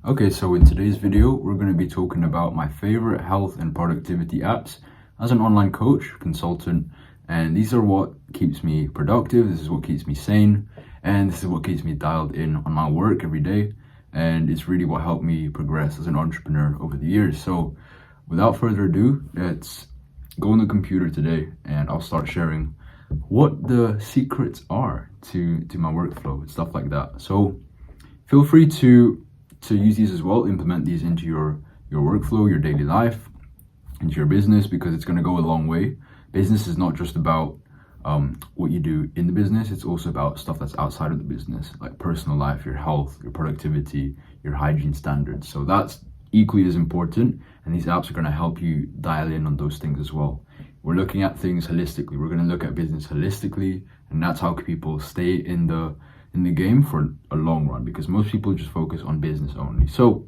Okay, so in today's video, we're going to be talking about my favorite health and productivity apps as an online coach, consultant, and these are what keeps me productive, this is what keeps me sane, and this is what keeps me dialed in on my work every day, and it's really what helped me progress as an entrepreneur over the years. So without further ado, let's go on the computer today and I'll start sharing what the secrets are to my workflow and stuff like that. So feel free to use these as well, implement these into your workflow, your daily life, into your business, because it's going to go a long way. Business is not just about what you do in the business, it's also about stuff that's outside of the business, like personal life, your health, your productivity, your hygiene standards. So that's equally as important, and these apps are going to help you dial in on those things as well. We're looking at things holistically. We're going to look at business holistically, and that's how people stay in the game for a long run, because most people just focus on business only. So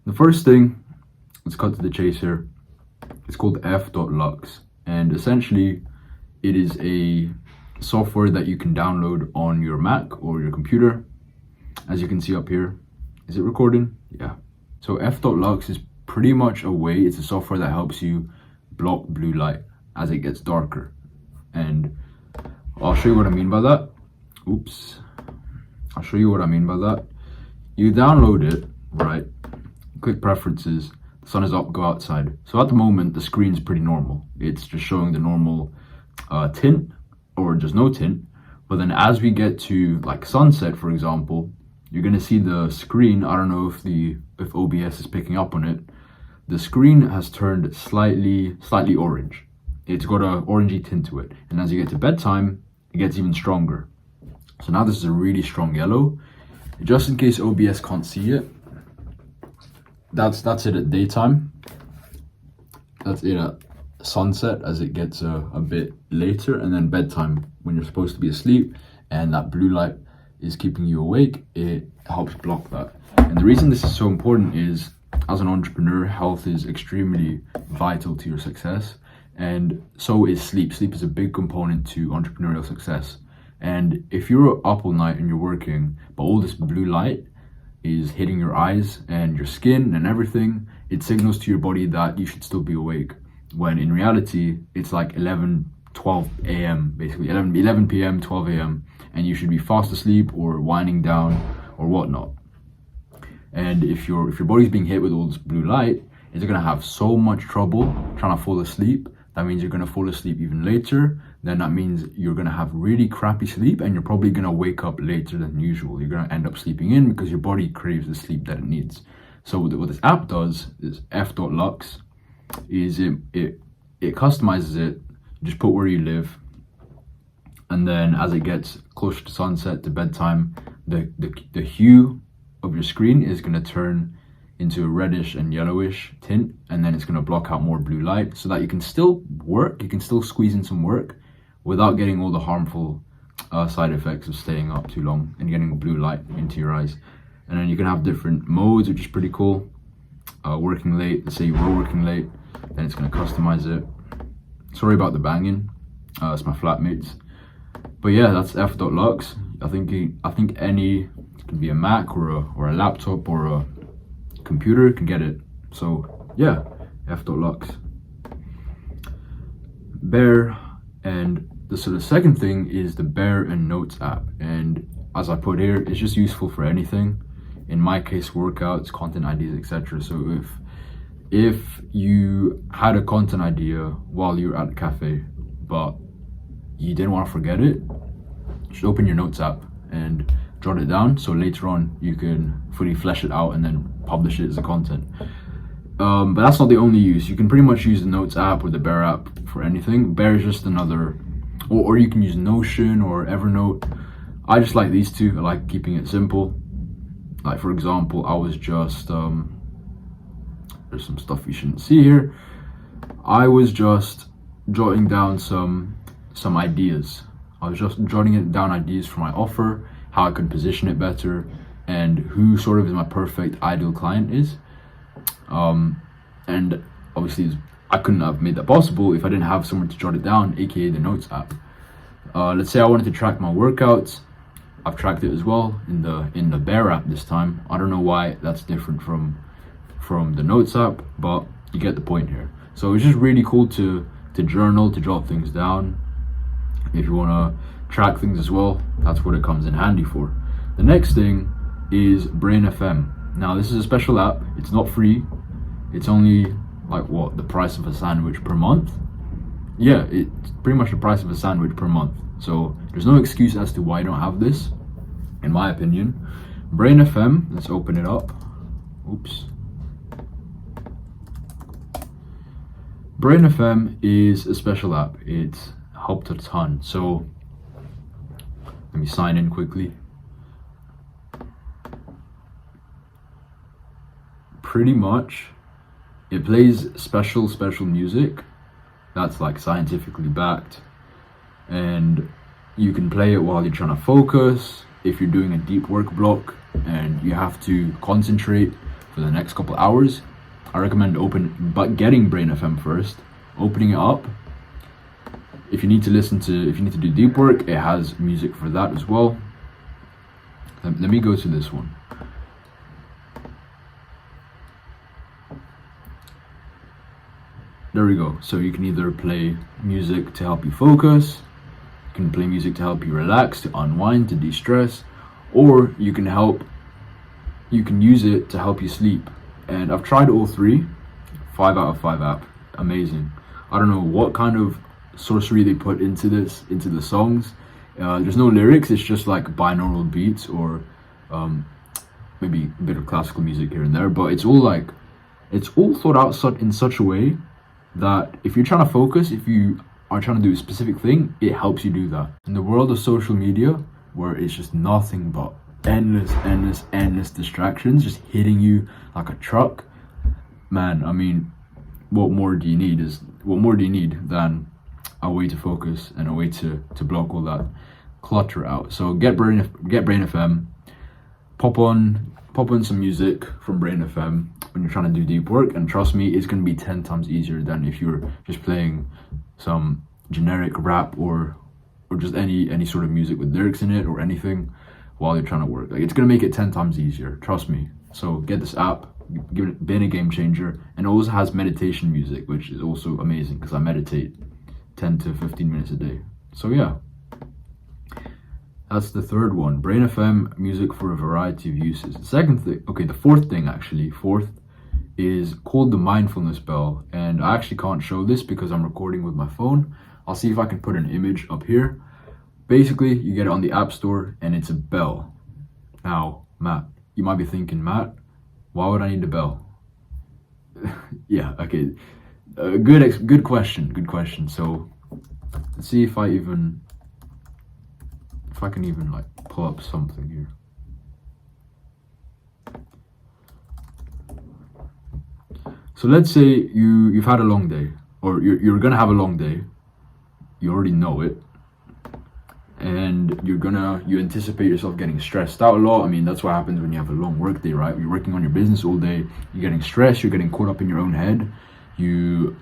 the first thing, let's cut to the chase here. It's called f.lux, and essentially it is a software that you can download on your Mac or your computer. As you can see up here, is it recording? Yeah. So f.lux is pretty much it's a software that helps you block blue light as it gets darker, and I'll show you what I mean by that. I'll show you what I mean by that. You download it, right? Click preferences. The sun is up, go outside. So at the moment, the screen's pretty normal. It's just showing the normal tint or just no tint. But then as we get to like sunset, for example, you're gonna see the screen. I don't know if OBS is picking up on it. The screen has turned slightly orange. It's got an orangey tint to it. And as you get to bedtime, it gets even stronger. So now this is a really strong yellow. Just in case OBS can't see it, that's it at daytime. That's it at sunset as it gets a bit later, and then bedtime when you're supposed to be asleep and that blue light is keeping you awake, it helps block that. And the reason this is so important is, as an entrepreneur, health is extremely vital to your success, and so is sleep. Sleep is a big component to entrepreneurial success. And if you're up all night and you're working, but all this blue light is hitting your eyes and your skin and everything, it signals to your body that you should still be awake, when in reality it's like 12 a.m. basically 11 p.m. 12 a.m. and you should be fast asleep or winding down or whatnot. And if your body's being hit with all this blue light, it's gonna have so much trouble trying to fall asleep. That means you're gonna fall asleep even later. Then that means you're gonna have really crappy sleep, and you're probably gonna wake up later than usual. You're gonna end up sleeping in because your body craves the sleep that it needs. So what this app does is f.lux is it customizes it. You just put where you live, and then as it gets closer to sunset, to bedtime, the hue of your screen is gonna turn into a reddish and yellowish tint, and then it's going to block out more blue light so that you can still work, you can still squeeze in some work without getting all the harmful side effects of staying up too long and getting blue light into your eyes. And then you can have different modes, which is pretty cool. Working late, let's say you were working late, then it's going to customize it. Sorry about the banging, it's my flatmates. But yeah, that's f.lux. I think any, it can be a Mac or a laptop or a computer can get it. So yeah, f.lux. Bear, and the second thing is the Bear and Notes app, and as I put here, it's just useful for anything. In my case, workouts, content ideas, etc. So if you had a content idea while you were at the cafe but you didn't want to forget it, just open your Notes app and jot it down, so later on you can fully flesh it out and then publish it as a content. But that's not the only use. You can pretty much use the Notes app or the Bear app for anything. Bear is just another, or you can use Notion or Evernote. I just like these two. I like keeping it simple. Like for example, I was just there's some stuff you shouldn't see here. I was just jotting down some ideas. I was just jotting down ideas for my offer, how I could position it better, and who sort of is my perfect ideal client is. And obviously I couldn't have made that possible if I didn't have somewhere to jot it down, aka the Notes app. Let's say I wanted to track my workouts. I've tracked it as well in the Bear app this time. I don't know why that's different from the Notes app, but you get the point here. So it's just really cool to journal, to jot things down. If you want to track things as well, that's what it comes in handy for. The next thing is Brain FM. Now this is a special app. It's not free. It's only like what, the price of a sandwich per month? Yeah, it's pretty much the price of a sandwich per month. So there's no excuse as to why I don't have this, in my opinion. Brain FM, let's open it up. Oops. Brain FM is a special app. It's helped a ton. So let me sign in quickly. Pretty much it plays special music that's like scientifically backed, and you can play it while you're trying to focus. If you're doing a deep work block and you have to concentrate for the next couple hours, I recommend getting Brain FM first, opening it up. If you need to do deep work, it has music for that as well. Let me go to this one. There we go. So you can either play music to help you focus, you can play music to help you relax, to unwind, to de-stress, or you can use it to help you sleep. And I've tried all three. 5 out of 5 app. Amazing. I don't know what kind of sorcery they put into the songs. There's no lyrics, it's just like binaural beats or maybe a bit of classical music here and there, but it's all thought out in such a way that if you're trying to focus, if you are trying to do a specific thing, it helps you do that. In the world of social media, where it's just nothing but endless distractions just hitting you like a truck, man, I mean, what more do you need than a way to focus and a way to block all that clutter out? So get Brain FM, pop on some music from Brain FM when you're trying to do deep work, and trust me, it's going to be 10 times easier than if you're just playing some generic rap or just any sort of music with lyrics in it or anything while you're trying to work. Like, it's going to make it 10 times easier, trust me. So get this app, been a game changer. And it also has meditation music, which is also amazing because I meditate 10 to 15 minutes a day. So yeah, that's the third one. Brain FM, music for a variety of uses. The fourth thing is called the Mindfulness Bell. And I actually can't show this because I'm recording with my phone. I'll see if I can put an image up here. Basically, you get it on the App Store and it's a bell. Now, Matt, you might be thinking, Matt, why would I need a bell? Yeah, okay. Good question. So let's see if I can even like pull up something here. So let's say you've had a long day, or you're gonna have a long day. You already know it, and you anticipate yourself getting stressed out a lot. I mean, that's what happens when you have a long work day, right? You're working on your business all day, you're getting stressed, you're getting caught up in your own head, you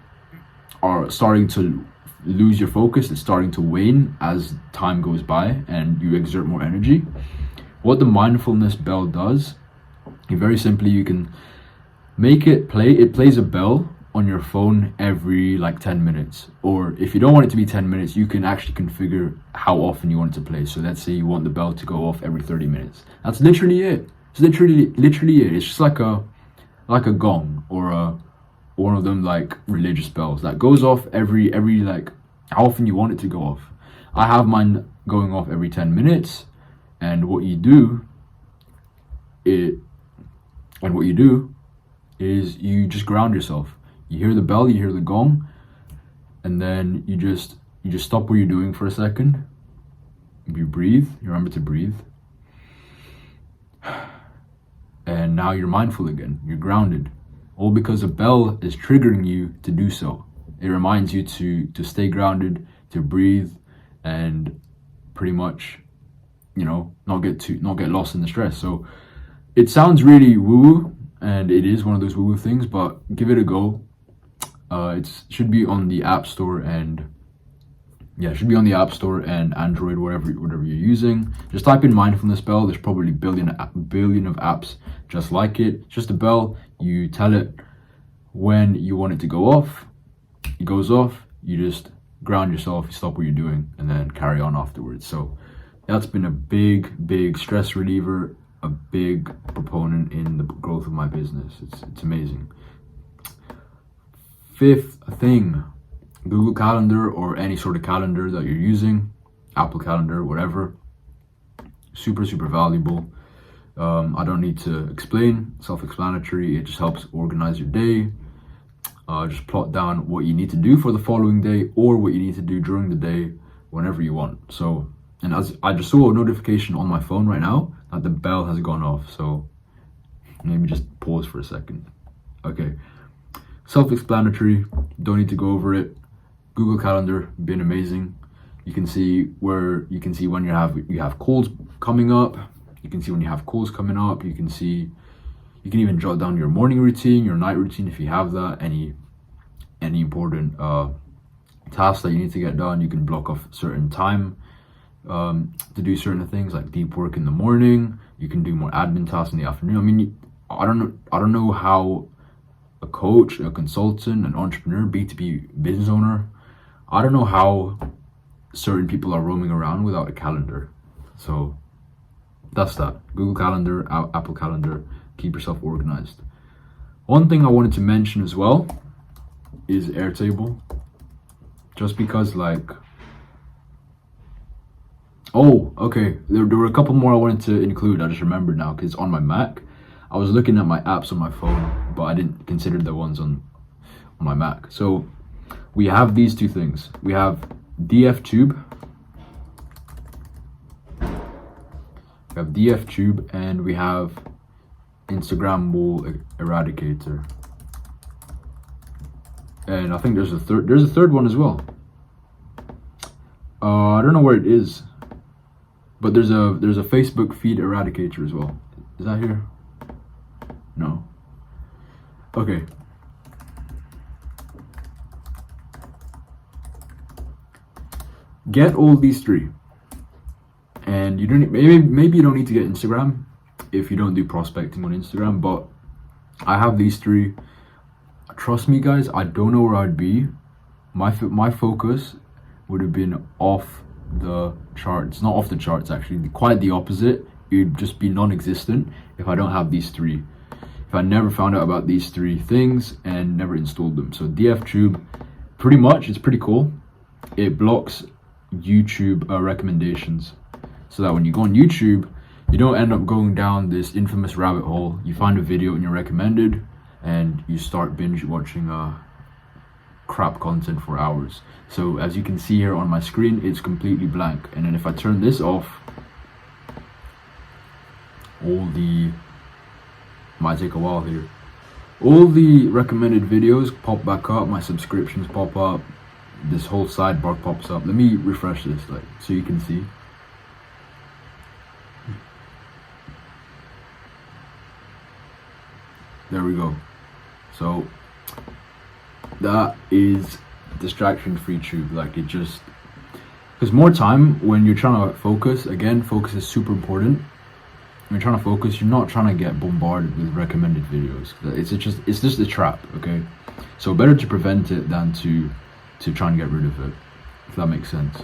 are starting to lose your focus, it's starting to wane as time goes by and you exert more energy. What the Mindfulness Bell does, very simply, you can make it plays a bell on your phone every like 10 minutes, or if you don't want it to be 10 minutes, you can actually configure how often you want it to play. So let's say you want the bell to go off every 30 minutes. That's literally it. It's literally it. It's just like a gong or one of them like religious bells that goes off every like how often you want it to go off. I have mine going off every 10 minutes, and what you do is you just ground yourself. You hear the bell, you hear the gong, and then you just stop what you're doing for a second. You breathe, you remember to breathe. And now you're mindful again, you're grounded. All because a bell is triggering you to do so. It reminds you to stay grounded, to breathe, and pretty much, not get lost in the stress. So it sounds really woo-woo, and it is one of those woo-woo things, but give it a go. It should be on the App Store and Yeah, it should be on the App Store and Android, whatever you're using. Just type in Mindfulness Bell. There's probably billion of apps just like it. It's just a bell. You tell it when you want it to go off. It goes off. You just ground yourself. You stop what you're doing, and then carry on afterwards. So that's been a big stress reliever. A big proponent in the growth of my business. It's amazing. Fifth thing, Google Calendar or any sort of calendar that you're using, Apple Calendar, whatever. Super valuable. I don't need to explain, self-explanatory. It just helps organize your day. Just plot down what you need to do for the following day or what you need to do during the day whenever you want. So, and as I just saw a notification on my phone right now that the bell has gone off, so maybe just pause for a second. Okay, self-explanatory, don't need to go over it. Google Calendar, been amazing. You can see when you have calls coming up. You can see when you have calls coming up. You can even jot down your morning routine, your night routine if you have that. Any important tasks that you need to get done, you can block off certain time to do certain things like deep work in the morning. You can do more admin tasks in the afternoon. I mean, I don't know how a coach, a consultant, an entrepreneur, B2B business owner, I don't know how certain people are roaming around without a calendar. So that's that. Google Calendar, Apple Calendar, keep yourself organized. One thing I wanted to mention as well is Airtable. Just because okay, there were a couple more I wanted to include. I just remembered now because on my Mac, I was looking at my apps on my phone, but I didn't consider the ones on my Mac. So we have these two things. We have DFTube. And we have Instagram Wall Eradicator. And I think there's a third one as well. I don't know where it is, but there's a Facebook feed eradicator as well. Is that here? No. Okay. Get all these three, and you don't maybe you don't need to get Instagram if you don't do prospecting on Instagram. But I have these three. Trust me, guys. I don't know where I'd be. My focus would have been off the charts. Not off the charts, actually. Quite the opposite. It would just be non-existent if I don't have these three. If I never found out about these three things and never installed them. So DFTube, pretty much, it's pretty cool. It blocks YouTube recommendations, so that when you go on YouTube, you don't end up going down this infamous rabbit hole. You find a video in your recommended, and you start binge watching crap content for hours. So as you can see here on my screen, it's completely blank. And then if I turn this off, might take a while here. All the recommended videos pop back up, my subscriptions pop up, this whole sidebar pops up. Let me refresh this so you can see. There we go. So that is distraction-free tube. It just, because more time when you're trying to focus. Again, focus is super important. When you're trying to focus, you're not trying to get bombarded with recommended videos. It's just a trap. Okay, so better to prevent it than to try and get rid of it, if that makes sense.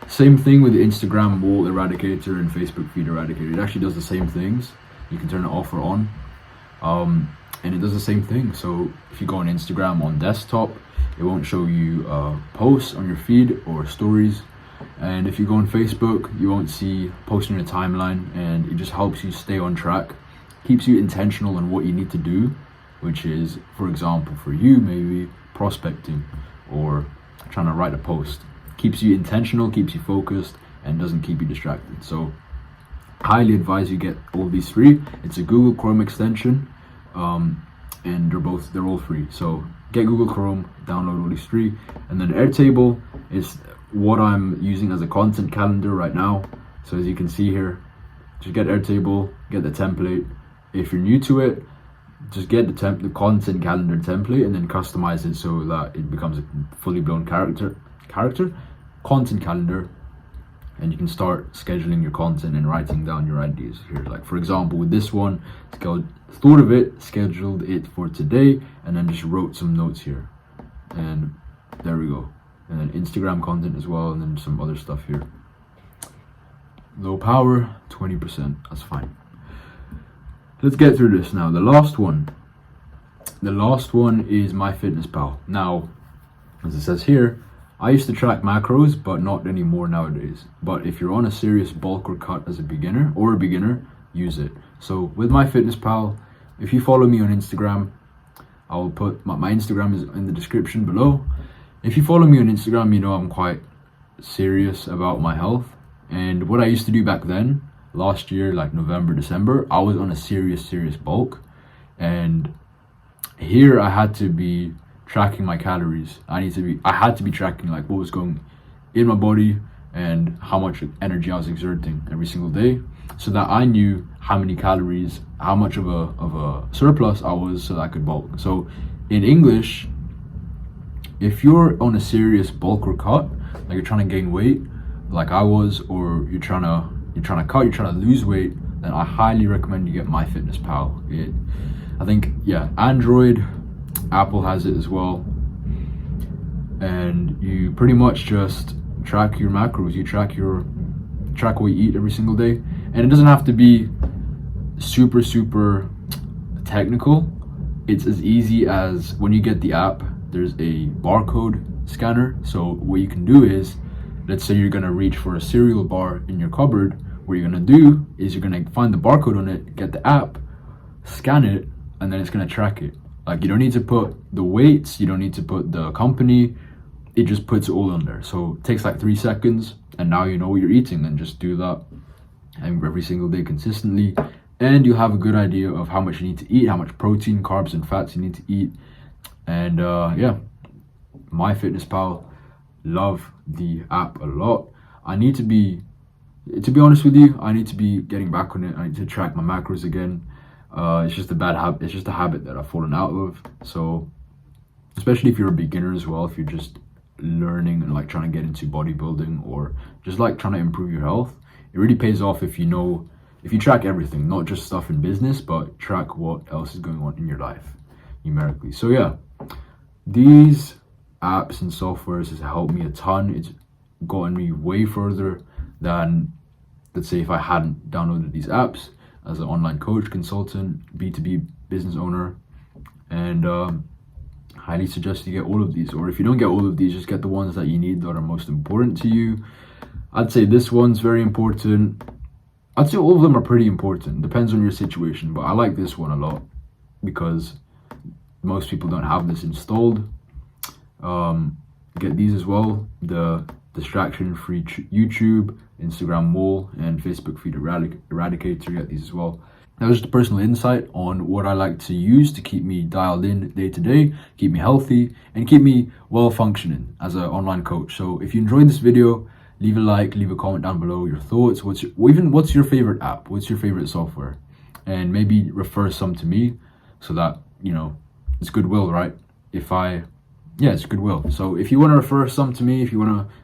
Same thing with the Instagram Wall Eradicator and Facebook Feed Eradicator. It actually does the same things. You can turn it off or on, and it does the same thing. So if you go on Instagram on desktop, it won't show you posts on your feed or stories. And if you go on Facebook, you won't see posts on your timeline, and it just helps you stay on track, keeps you intentional on what you need to do, which is, for example, for you, maybe prospecting or trying to write a post. Keeps you intentional, keeps you focused, and doesn't keep you distracted. So highly advise you get all these three. It's a Google Chrome extension, and they're all free. So get Google Chrome, download all these three. And then Airtable is what I'm using as a content calendar right now. So as you can see here, just get Airtable, get the template. If you're new to it, just get the content calendar template and then customize it so that it becomes a fully blown character. content calendar, and you can start scheduling your content and writing down your ideas here. Like for example, with this one, thought of it, scheduled it for today, and then just wrote some notes here. And there we go. And then Instagram content as well, and then some other stuff here. Low power, 20%, that's fine. Let's get through this now. The last one is Myfitnesspal. Now, as it says here, I used to track macros, but not anymore nowadays. But if you're on a serious bulk or cut as a beginner, use it. So with Myfitnesspal, if you follow me on Instagram, I will put my Instagram is in the description below. If you follow me on Instagram, you know I'm quite serious about my health. And what I used to do back then, last year, like November, December, I was on a serious bulk. And here I had to be tracking my calories. I had to be tracking like what was going in my body and how much energy I was exerting every single day, so that I knew how many calories, how much of a surplus I was, so that I could bulk. So in English, if you're on a serious bulk or cut, like you're trying to gain weight like I was, or you're trying to lose weight, then I highly recommend you get Myfitnesspal. I think, yeah, Android, Apple has it as well, and you pretty much just track your macros. You track what you eat every single day, and it doesn't have to be super technical. It's as easy as when you get the app, there's a barcode scanner. So what you can do is, let's say you're gonna reach for a cereal bar in your cupboard. What you're gonna do is you're gonna find the barcode on it, get the app, scan it, and then it's gonna track it. Like you don't need to put the weights, you don't need to put the company, it just puts it all on there. So it takes like 3 seconds, and now you know what you're eating, and just do that every single day consistently, and you'll have a good idea of how much you need to eat, how much protein, carbs, and fats you need to eat. And yeah, Myfitnesspal, love the app a lot. To be honest with you, I need to be getting back on it. I need to track my macros again. It's just a bad habit. It's just a habit that I've fallen out of. So, especially if you're a beginner as well, if you're just learning and like trying to get into bodybuilding, or just like trying to improve your health, it really pays off if you track everything, not just stuff in business, but track what else is going on in your life numerically. So yeah, these apps and softwares has helped me a ton. It's gotten me way further than, let's say, if I hadn't downloaded these apps as an online coach, consultant, B2B business owner. And highly suggest you get all of these, or if you don't get all of these, just get the ones that you need, that are most important to you. I'd say this one's very important. I'd say all of them are pretty important, depends on your situation, but I like this one a lot because most people don't have this installed. Get these as well, the distraction-free YouTube, Instagram wall, and Facebook feed eradicator. Get these as well. That was just a personal insight on what I like to use to keep me dialed in day to day, keep me healthy, and keep me well functioning as an online coach. So if you enjoyed this video, leave a like, leave a comment down below, your thoughts. What's your favorite app? What's your favorite software? And maybe refer some to me, so that, you know, it's goodwill, right? It's goodwill. So if you want to refer some to me, if you want to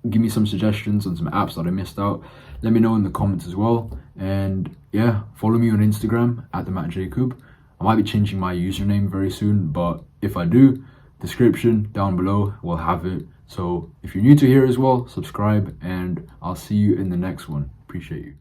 give me some suggestions on some apps that I missed out, let me know in the comments as well. And yeah, follow me on Instagram at @theMattJacob. I might be changing my username very soon, but if I do, description down below will have it. So if you're new to here as well, subscribe, and I'll see you in the next one. Appreciate you.